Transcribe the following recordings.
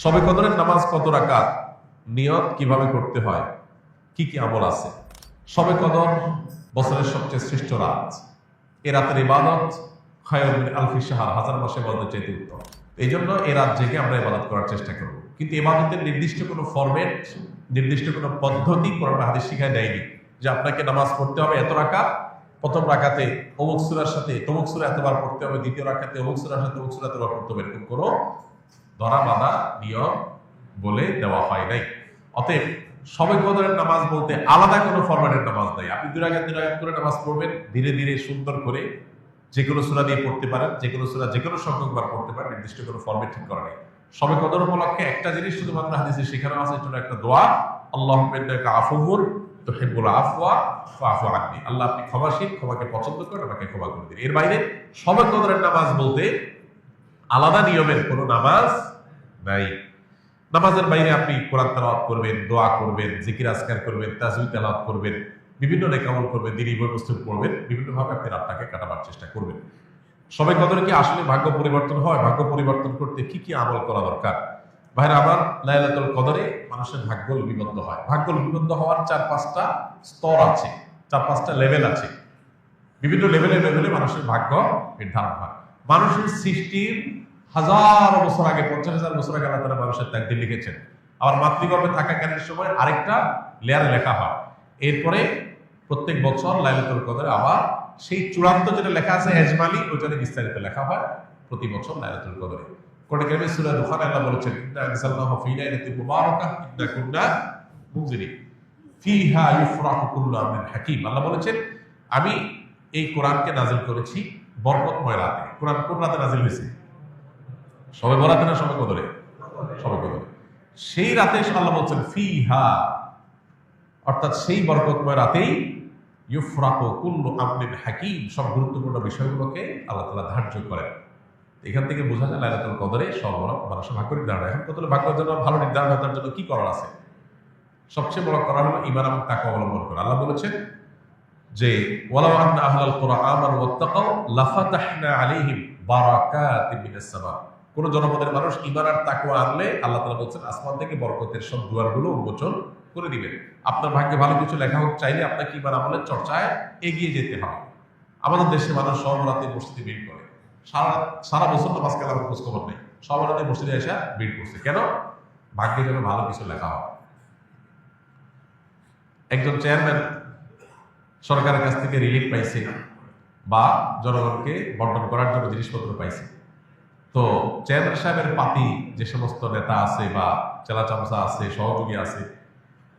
শবে কদরের নামাজ কত রাকাত, নিয়ত কিভাবে করতে হয়, কি কি আমল আছে? শবে কদর বছরের সবচেয়ে শ্রেষ্ঠ রাত। এ রাতের ইবাদত খায়রুম মিন আলফি শাহর, হাজার মাসের ইবাদতের চাইতে উত্তম। এই জন্য এ রাত জেগে আমরা ইবাদত করার চেষ্টা করব। কিন্তু ইবাদতের নির্দিষ্ট কোনো ফরম্যাট, নির্দিষ্ট কোনো পদ্ধতি কোরআন হাদিস শিখায় দেয়নি যে আপনাকে নামাজ পড়তে হবে এত রাকাত, প্রথম রাকাতে অমুক সূরার সাথে তমুক সূরা এতবার পড়তে হবে, দ্বিতীয় রাকাতে অমুক সূরার সাথে অমুক সূরা এতবার পড়তে হবে, এরকম কোনো ধরা বাঁধা নিয়ম বলে দেওয়া হয় নাই। অতএব শবে কদরের নামাজ বলতে আলাদা কোনো ফরম্যাটের নামাজ নাই। আপনি দুই রাকাত করে নামাজ পড়বেন, ধীরে ধীরে সুন্দর করে যে কোনো সূরা দিয়ে পড়তে পারেন, যে কোনো সূরা যে কোনো সংখ্যকবার পড়তে পারেন, নির্দিষ্ট কোনো ফরম্যাট ঠিক করা নেই। শবে কদর উপলক্ষে একটা জিনিস শুধুমাত্র হাদিসে শেখানো আছে, এটা একটা দোয়া, আল্লাহুম্মা ইন্নাকা আফুউন তুহিব্বুল আফওয়া ফাআফু আন্নি। আল্লাহ আপনি ক্ষমাশীল, ক্ষমাকে পছন্দ করেন, আমাকে ক্ষমা করে দিন। এর বাইরে শবে কদরের নামাজ বলতে আলাদা নিয়মের কোনো নামাজ নাই। নামাজের বাইরে আপনি কোরআন তেলাওয়াত করবেন, দোয়া করবেন, জিকির আজকার করবেন, তাসবিহ তেলাওয়াত করবেন, বিভিন্ন নেক আমল করবেন, দ্বীনি বই পুস্তক পড়বেন, বিভিন্নভাবে আপনি রাতটাকে কাটাবার চেষ্টা করবেন। শবে কদরে কি আসলে ভাগ্য পরিবর্তন হয়? ভাগ্য পরিবর্তন করতে কি কি আমল করা দরকার? ভাইরা আমার, লাইলাতুল কদরে মানুষের ভাগ্য লিপিবদ্ধ হয়। ভাগ্য লিপিবদ্ধ হওয়ার 4-5টা স্তর আছে, 4-5টা লেভেল আছে। বিভিন্ন লেভেলে লেভেলে মানুষের ভাগ্য নির্ধারণ হয়। মানুষের সৃষ্টির হাজার বছর আগে, 50,000 বছর আগে আল্লাহ তাআলা মানুষের তাকদীর লিখেছেন। আবার মাতৃগর্ভে থাকাকালীন সময় আরেকটা লেয়ারে লেখা হয়। এরপরে প্রত্যেক বছর লাইলাতুল কদরে আবার সেই চূড়ান্ত যেটা লেখা আছে এজমালি, ওইটা বিস্তারিত লেখা হয় প্রতি বছর লাইলাতুল কদরে। কোরআন কারীমে সূরা দুখানে আল্লাহ বলেছেন, ইন্না আনজালনাহু ফী লাইলাতিন মুবারাকাহ ইন্না কুন্না মুনজিরিন ফীহা ইউফরাকু কুল্লু আমরিন হাকীম। আল্লাহ বলেছেন, আমি এই কোরআনকে নাযিল করেছি বরকতময় রাতে। কোরআন কোন রাতে নাযিল হয়েছে? শবে বরাতে না শবে কদরে? শবে কদরে। সেই রাতে আল্লাহ বলছেন ফীহা, অর্থাৎ সেই বরকতময় রাতেই ইউফরাকু কুল্লু আমরিন হাকীম, সব গুরুত্বপূর্ণ বিষয়গুলোকে আল্লাহ তাআলা ধার্য করেন। এখান থেকে বোঝা যায় লাইলাতুল কদরে সব মানুষের ভাগ্য নির্ধারণ। এখন কত ভাগ্যের জন্য ভালো নির্ধারণ হয়, তার জন্য কি করার আছে? সবচেয়ে বড় করা হলো ঈমান এবং তাকওয়া অবলম্বন করা। আল্লাহ বলেছেন যে ওয়ালাউ আন্না আহলাল কুরআ আমানু ওয়াত্তাকাউ লাফাতাহনা আলাইহিম বারাকাতিন মিনাস সামা। কোন জনপদের মানুষ ঈমান আর তাকওয়া আনলে আল্লাহ তাআলা বলেন আসমান থেকে বরকতের সব দুয়ারগুলো উন্মোচন করে দিবেন। আপনার ভাগ্যে ভালো কিছু লেখা হোক চাইলে আপনাকে ঈমান আমলের চর্চায় এগিয়ে যেতে হবে। আমাদের দেশে মানুষ সব রাতে মসজিদে ভিড় করে, সারা বছর নামাজ কালামের খোঁজ খবর নেই, সব রাতে মসজিদে এসে ভিড় করছে। কেন? ভাগ্যে যেন ভালো কিছু লেখা হয়। একজন চেয়ারম্যান সরকারের কাছ থেকে রিলিফ পাইছে বা জনগণকে বন্টন করার জন্য জিনিসপত্র পাইছে। তো চেয়ারম্যান সাহেবের পাতি যে সমস্ত নেতা আছে বা চেলা চামচা আছে, সহযোগী আছে,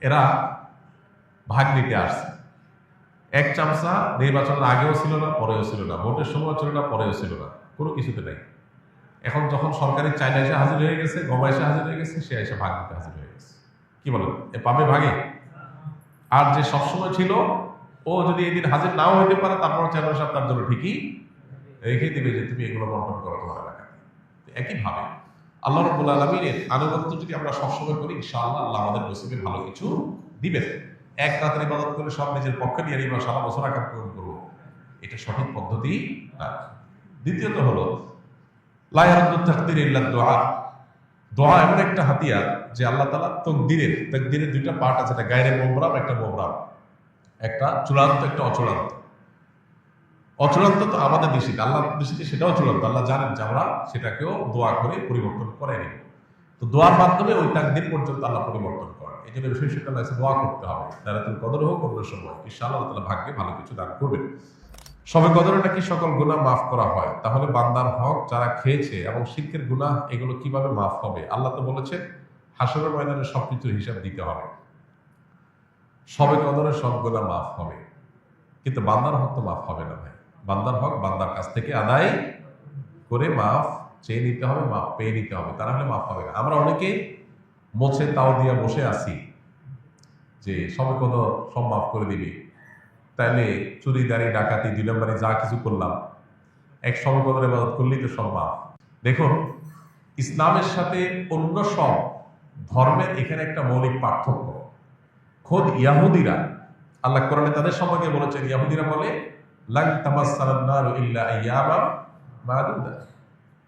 এরা ভাগ নিতে আসছে। এক চামচা নির্বাচনের আগেও ছিল না, পরেও ছিল না, ভোটের সময় ছিল না, পরেও ছিল না, কোনো কিছুতে নাই। এখন যখন সরকারি চাইনা এসে হাজির হয়ে গেছে, গমা এসে হাজির হয়ে গেছে, সে এসে ভাগ নিতে হাজির হয়ে গেছে। কি বলেন, এ পাবে ভাগে? আর যে সবসময় ছিল, ও যদি এদিন হাজির নাও হইতে পারে, তারপর চেয়ারম্যান সাহেব তার জন্য ঠিকই রেখে দিবে যে তুমি এগুলো বন্টন করো তোমার এলাকায়। একইভাবে আল্লাহ রাব্বুল আলামিনের আনুগত্য যদি আমরা সবসময় করি, ইনশাআল্লাহ আল্লাহ আমাদের নসিবে ভালো কিছু দিবেন। এক রাতের ইবাদত করে সব নিজের পক্ষে নিয়ে নিব, সারা বছর আকাম করবো, এটা সঠিক পদ্ধতি না। দ্বিতীয়ত হলো লা ইয়ারদ্দু তাকদীর ইল্লা দুআ। দোয়া এমন একটা হাতিয়ার যে আল্লাহ তাআলা তাকদীরের দুইটা পার্ট আছে, একটা গায়রে মুবরাম, একটা মুবরাম, একটা চূড়ান্ত, একটা অচূড়ান্ত। অচূড়ান্ত তো আমাদের দৃষ্টিতে, আল্লাহর দৃষ্টিতে সেটাও চূড়ান্ত। আল্লাহ জানেন যে আমরা সেটাকেও দোয়া করে পরিবর্তন করে নিব। তো দোয়ার মাধ্যমে ওই তাকদীর পর্যন্ত আল্লাহ পরিবর্তন করেন। এই জন্য বিশেষত দোয়া করতে হবে, লাইলাতুল কদর হোক অন্য সময়, ইনশাআল্লাহ আল্লাহ তাআলা ভাগ্যে ভালো কিছু দান করবেন। শবে কদরে নাকি সকল গুনাহ মাফ করা হয়। তাহলে বান্দার হক যারা খেয়েছে এবং শিরকের গুনাহ, এগুলো কিভাবে মাফ হবে? আল্লাহ তো বলেছেন হাশরের ময়দানে সবকিছুর হিসাব দিতে হবে। শবে কদরে সব গুনাহ মাফ হবে, কিন্তু বান্দার হক তো মাফ হবে না ভাই। বান্দার হক বান্দার কাছ থেকে আদায় করে মাফ চেয়ে নিতে হবে, মাফ পেয়ে নিতে হবে, তা না হলে মাফ হবে না। আমরা অনেকে মোছে তাও দিয়া বসে আছি যে শবে কদর সব মাফ করে দিবি, তাইলে চুরি দাঁড়ি ডাকাতি 2 নম্বরে যা কিছু করলাম, এক শবে কদরে ইবাদত করলেই তো সব মাফ। দেখুন, ইসলামের সাথে অন্য সব ধর্মের এখানে একটা মৌলিক পার্থক্য। খোদ ইয়াহুদিরা, আল্লাহ কোরআনে তাদের সম্পর্কে বলেছেন, ইয়াহুদিরা বলে লান তামাসসানান নারু ইল্লা আইয়ামান মাদুদা।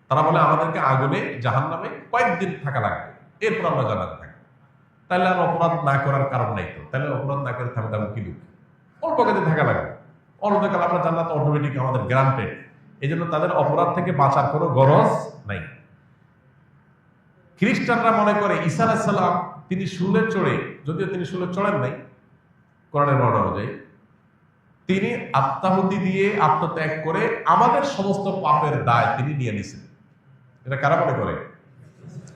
তারা বলে আমাদেরকে আগুনে জাহান্নামে কয়েকদিন থাকা লাগবে। এরপর আমরা জানাতে থাকি, তাহলে আর অপরাধ না করার কারণ নাই তো। তাহলে অপরাধ না করে থাকতে কি দুঃখ, অল্প কাজে থাকা লাগবে, অনন্তকাল আমরা জান্নাত অটোমেটিক আমাদের গ্রান্টেড। এই জন্য তাদের অপরাধ থেকে বাঁচার কোনো গরজ নাই। খ্রিস্টানরা মনে করে ঈসা আলাইহিস সালাম তিনি শুলে চড়ে, যদিও তিনি শুলে চড়েন নাই কোরআনের বর্ণনা অনুযায়ী, তিনি আত্মাহুতি দিয়ে আত্মত্যাগ করে আমাদের সমস্ত পাপের দায় তিনি নিয়ে নিছেন। এটা কারা মনে করে?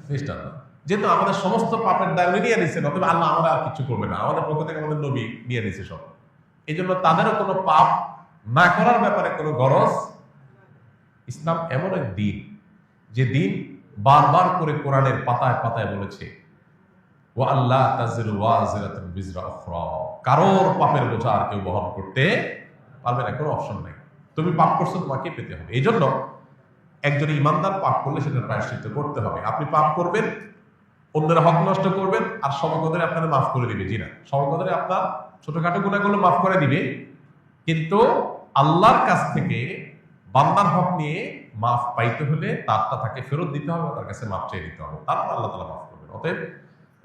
খ্রিস্টানরা। যেহেতু আমাদের সমস্ত পাপের দায় উনি নিয়ে নিছেন, অথবা আল্লাহ আমরা আর কিছু করবে না, আমাদের পক্ষ থেকে আমাদের নবী নিয়ে নিছে সব। এই জন্য তাদেরও কোনো পাপ না করার ব্যাপারে কোনো গরজ। ইসলাম এমন এক দিন, যে দিন বারবার করে কোরআনের পাতায় পাতায় বলেছে ও আল্লাহ তাজিরু ওয়াজিরাতুন বিজরা উখরা, কারোর পাপের বোঝা আর কেউ বহন করতে পারবে না, কোনো অপশন নাই। তুমি পাপ করছো, তোমাকে পেতে হবে। এই জন্য একজন ইমানদার পাপ করলে সেটা প্রায়শ্চিত্ত করতে হবে। আপনি পাপ করবেন, অন্যের হক নষ্ট করবেন, আর সমকদরে আপনারা মাফ করে দিবে। জি না, সমকদরে আপনার ছোটখাটো গুনাহগুলো মাফ করে দিবে, কিন্তু আল্লাহর কাছ থেকে বান্দার হক নিয়ে মাফ পাইতে হলে তারটা তাকে ফেরত দিতে হবে, তার কাছে মাফ চেয়ে দিতে হবে, তারপর আল্লাহ তাআলা মাফ করবেন। অতএব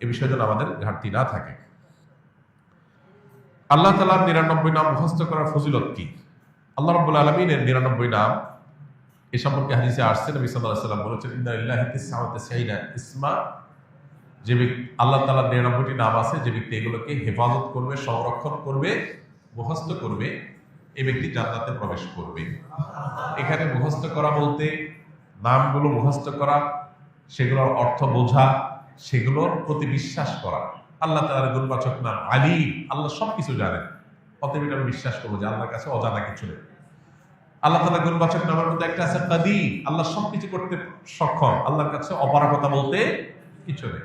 এই বিষয়ে যেন আমাদের ঘাটতি না থাকে। আল্লাহ তাআলার 99 নাম মুখস্থ করার ফজিলত কি? আল্লাহ রাব্বুল আলামিনের 99 নাম এ সম্পর্কে হাদিসে আসছে, নবী সাল্লাল্লাহু আলাইহি ওয়াসাল্লাম বলেছেন ইন্না লিল্লাহি 99 ইসমা, যে আল্লাহ তাআলার 99টি নাম আছে, যে ব্যক্তি এগুলোকে হেফাজত করবে, সংরক্ষণ করবে, মুখস্থ করবে, এই ব্যক্তি জান্নাতে প্রবেশ করবে। এখানে মুখস্থ করা বলতে নামগুলো মুখস্থ করা, সেগুলোর অর্থ বোঝা, সেগুলোর প্রতি বিশ্বাস করা। আল্লাহ তাআলার গুণবাচক নাম আলিম, আল্লাহ সবকিছু জানেন, অতএব আমি বিশ্বাস করবো যে আল্লাহর কাছে অজানা কিছু নেই। আল্লাহ তাআলার গুণবাচক নামের মধ্যে একটা আছে কাদির, আল্লাহ সবকিছু করতে সক্ষম, আল্লাহর কাছে অপারগতা বলতে কিছু নেই।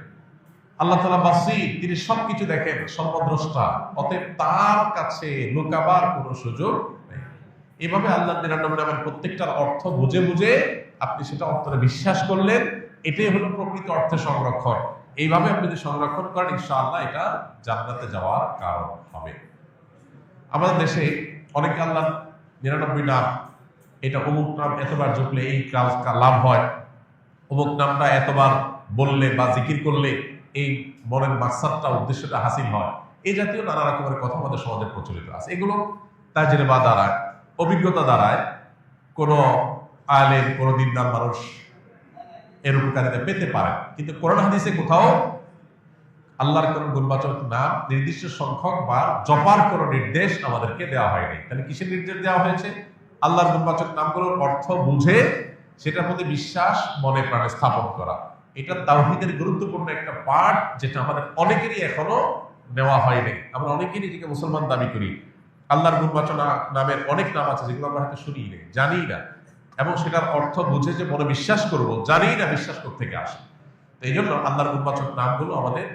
আল্লাহ তাআলা বাসীর, তিনি সবকিছু দেখেন, সর্বদ্রষ্টা, অতএব তার কাছে লুকাবার কোনো সুযোগ নেই। এভাবে আল্লাহর 99 নামের প্রত্যেকটার অর্থ বুঝে বুঝে আপনি সেটা অন্তরে বিশ্বাস করলেন, এটাই হলো প্রকৃত অর্থে সংরক্ষণ। এইভাবে আপনি যদি সংরক্ষণ করেন, ইনশাআল্লাহ এটা জান্নাতে যাওয়ার কারণ হবে। আমাদের দেশে অনেকে আল্লাহর 99 নাম, এটা অমুক নাম এতবার জপলে এই কাজ লাভ হয়, অমুক নামটা এতবার বললে বা জিকির করলে এই মনের মাকসাদটা, উদ্দেশ্যটা হাসিল হয়, এই জাতীয় নানা রকমের কথা আমাদের সমাজে প্রচলিত আছে। এগুলো তাজরিবা দ্বারায়, অভিজ্ঞতা দ্বারায় কোনো আলেম, কোনো দিনদার মানুষ এর উপকারিতা পেতে পারে, কিন্তু কোরআন হাদিসে কোথাও আল্লাহর কোন গুণবাচক নাম নির্দিষ্ট সংখ্যক বা জপার কোন নির্দেশ আমাদেরকে দেওয়া হয়নি। তাহলে কিসের নির্দেশ দেওয়া হয়েছে? আল্লাহর গুণবাচক নামগুলোর অর্থ বুঝে সেটার প্রতি বিশ্বাস মনে প্রাণে স্থাপন করা। এটা তাওহীদের গুরুত্বপূর্ণ একটা পার্ট, যেটা আমাদের অনেকেরই এখনো নেওয়া হয়নি। আমরা অনেকেই নিজেকে মুসলমান দাবি করি, আল্লাহর গুণবাচক নামের অনেক নাম আছে যেগুলো আমরা হয়তো শুনি না, জানি না, এবং সেটার অর্থ বুঝে যে মনে বিশ্বাস করব, জানি না বিশ্বাস করতে থেকে আসে। তো এই জন্য আল্লাহর গুণবাচক নামগুলো আমাদের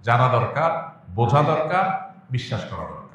জানা দরকার, বোঝা দরকার, বিশ্বাস করা দরকার।